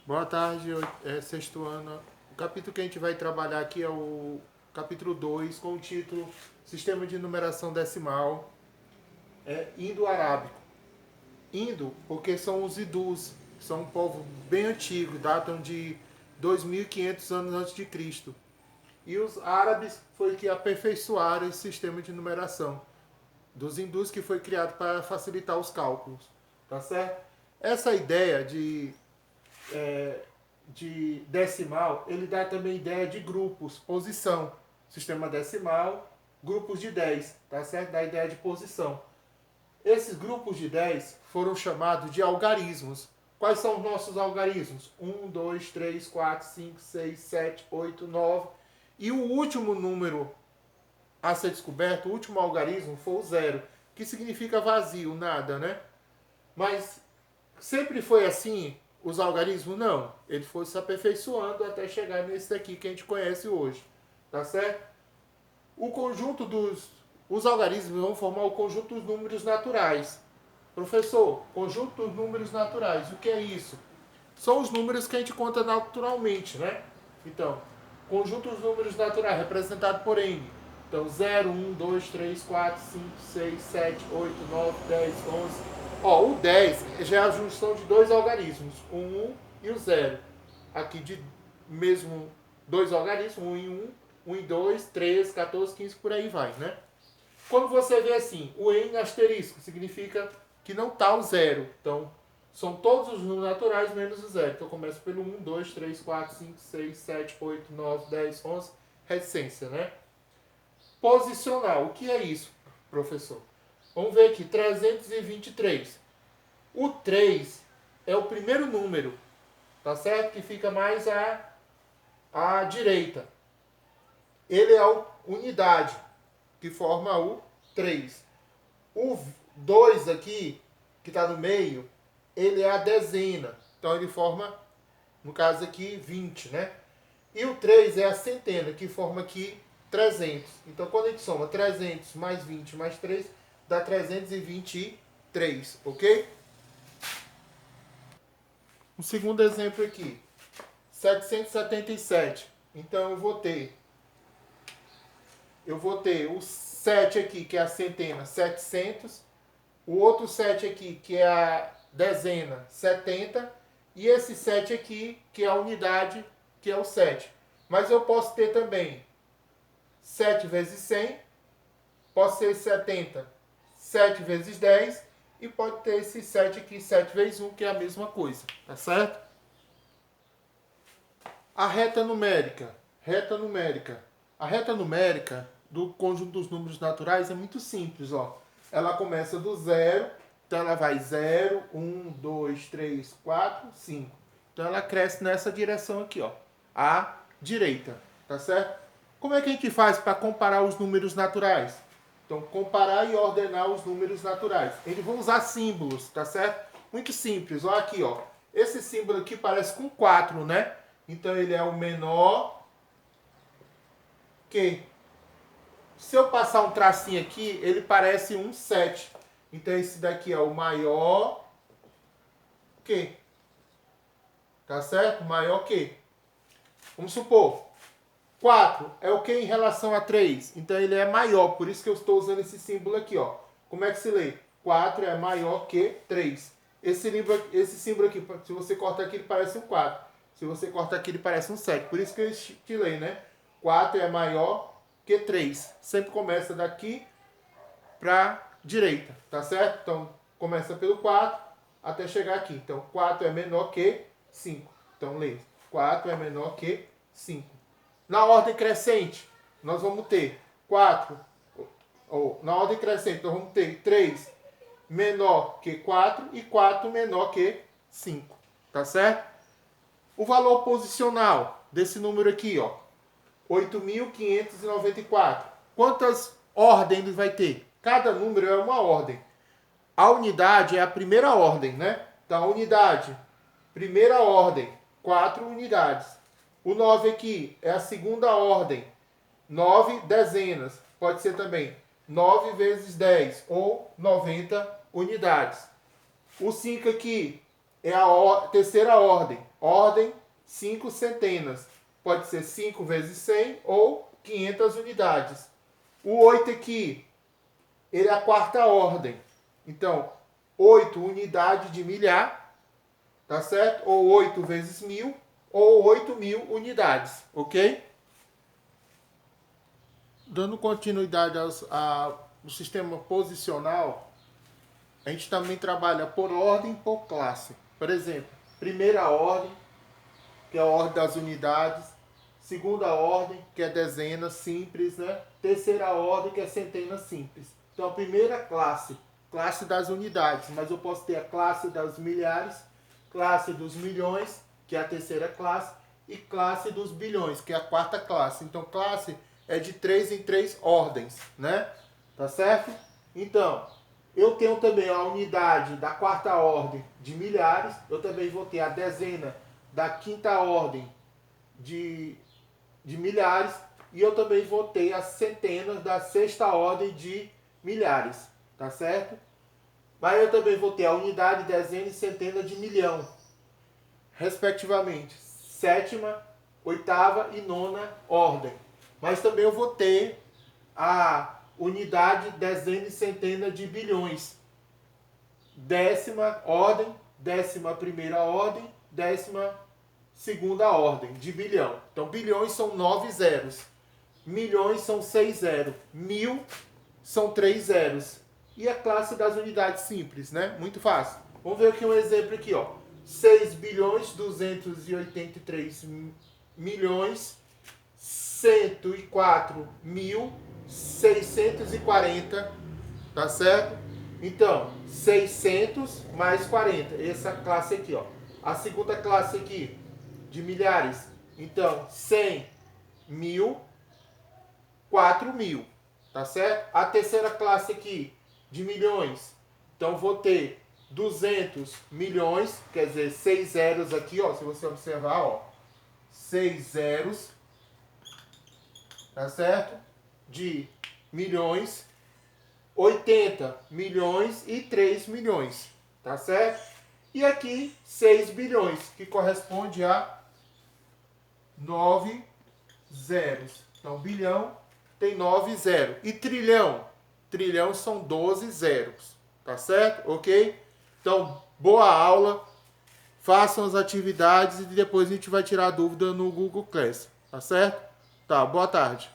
Boa tarde, sexto ano. O capítulo que a gente vai trabalhar aqui é o capítulo 2, com o título Sistema de Numeração Decimal, Indo-Arábico. Indo, porque são os hindus, são um povo bem antigo, datam de 2.500 anos antes de Cristo. E os árabes foi que aperfeiçoaram esse sistema de numeração dos hindus, que foi criado para facilitar os cálculos, tá certo? Essa ideia de decimal, ele dá também ideia de grupos, posição. Sistema decimal, grupos de 10, tá certo? Dá ideia de posição. Esses grupos de 10 foram chamados de algarismos. Quais são os nossos algarismos? 1, 2, 3, 4, 5, 6, 7, 8, 9. E o último número a ser descoberto, o último algarismo, foi o zero, que significa vazio, nada, né? Mas sempre foi assim os algarismos? Não. Ele foi se aperfeiçoando até chegar nesse daqui que a gente conhece hoje. Tá certo? O conjunto os algarismos vão formar o conjunto dos números naturais. Professor, conjunto dos números naturais, o que é isso? São os números que a gente conta naturalmente, né? Então, conjunto dos números naturais, representado por N. Então, 0, 1, 2, 3, 4, 5, 6, 7, 8, 9, 10, 11. Ó, o 10 já é a junção de dois algarismos, o 1 e o 0. Aqui de mesmo dois algarismos, 1 e 1, 1 e 2, 13, 14, 15, por aí vai, né? Quando você vê assim, o N asterisco, significa que não está o zero. Então, são todos os números naturais menos o zero. Então, começa pelo 1, 2, 3, 4, 5, 6, 7, 8, 9, 10, 11, reticência, né? Posicional, o que é isso, professor? Vamos ver aqui, 323. O 3 é o primeiro número, tá certo? Que fica mais à direita. Ele é a unidade, que forma o 3. O 2 aqui, que está no meio, ele é a dezena. Então ele forma, no caso aqui, 20, né? E o 3 é a centena, que forma aqui 300. Então quando a gente soma 300 mais 20 mais 3, dá 323, ok? Um segundo exemplo aqui, 777. Então eu vou ter o 7 aqui, que é a centena, 700. O outro 7 aqui, que é a dezena, 70. E esse 7 aqui, que é a unidade, que é o 7. Mas eu posso ter também 7 vezes 100. Posso ter 70, 7 vezes 10. E pode ter esse 7 aqui, 7 vezes 1, que é a mesma coisa. Tá certo? A reta numérica. Reta numérica. A reta numérica do conjunto dos números naturais é muito simples, ó. Ela começa do zero, então ela vai 0, 1, 2, 3, 4, 5. Então ela cresce nessa direção aqui, ó, à direita, tá certo? Como é que a gente faz para comparar os números naturais? Então, comparar e ordenar os números naturais. Eles vão usar símbolos, tá certo? Muito simples, ó, aqui, ó. Esse símbolo aqui parece com 4, né? Então ele é o menor que... Se eu passar um tracinho aqui, ele parece um 7. Então esse daqui é o maior que. Tá certo? Maior que. Vamos supor. 4 é o que em relação a 3? Então ele é maior, por isso que eu estou usando esse símbolo aqui, ó. Como é que se lê? 4 é maior que 3. Esse símbolo aqui, se você cortar aqui, ele parece um 4. Se você cortar aqui, ele parece um 7. Por isso que eu estilei, né? 4 é maior que 3. Sempre começa daqui para direita, tá certo? Então, começa pelo 4 até chegar aqui. Então, 4 é menor que 5. Então, lê. 4 é menor que 5. Na ordem crescente, nós vamos ter 4, ou na ordem crescente, nós vamos ter 3 menor que 4 e 4 menor que 5. Tá certo? O valor posicional desse número aqui, ó, 8.594. Quantas ordens ele vai ter? Cada número é uma ordem. A unidade é a primeira ordem, né? Então, a unidade, primeira ordem, 4 unidades. O 9 aqui é a segunda ordem, 9 dezenas. Pode ser também 9 vezes 10, ou 90 unidades. O 5 aqui é a terceira ordem, Ordem, 5 centenas. Pode ser 5 vezes 100 ou 500 unidades. O 8 aqui, ele é a quarta ordem. Então, 8 unidades de milhar, tá certo? Ou 8 vezes 1000, ou 8.000 unidades, ok? Dando continuidade ao sistema posicional, a gente também trabalha por ordem e por classe. Por exemplo, primeira ordem, que é a ordem das unidades. Segunda ordem, que é dezenas simples, né? Terceira ordem, que é centenas simples. Então, a primeira classe, classe das unidades. Mas eu posso ter a classe das milhares, classe dos milhões, que é a terceira classe, e classe dos bilhões, que é a quarta classe. Então, classe é de 3 em 3 ordens, né? Tá certo? Então, eu tenho também a unidade da quarta ordem de milhares. Eu também vou ter a dezena da quinta ordem de milhares. E eu também vou ter as centenas da sexta ordem de milhares. Tá certo? Mas eu também vou ter a unidade, dezena e centena de milhão, respectivamente. Sétima, oitava e nona ordem. Mas também eu vou ter a unidade, dezena e centena de bilhões. Décima ordem, 11ª ordem, 12ª ordem de bilhão. Então, bilhões são 9 zeros. Milhões são 6 zeros. 1000 são 3 zeros. E a classe das unidades simples, né? Muito fácil. Vamos ver aqui um exemplo aqui, ó. 6 bilhões 283 milhões 104.640, tá certo? Então, 600 mais 40, essa classe aqui, ó. A segunda classe aqui, de milhares, então, 100, 1000, 4.000, tá certo? A terceira classe aqui, de milhões, então vou ter 200 milhões, quer dizer, 6 zeros aqui, ó, se você observar, ó, 6 zeros, tá certo? De milhões, 80 milhões e 3 milhões, tá certo? E aqui 6 bilhões, que corresponde a 9 zeros. Então, bilhão tem 9 zeros. E trilhão? Trilhão são 12 zeros, tá certo? Ok? Então, boa aula. Façam as atividades e depois a gente vai tirar a dúvida no Google Class, tá certo? Tá, boa tarde.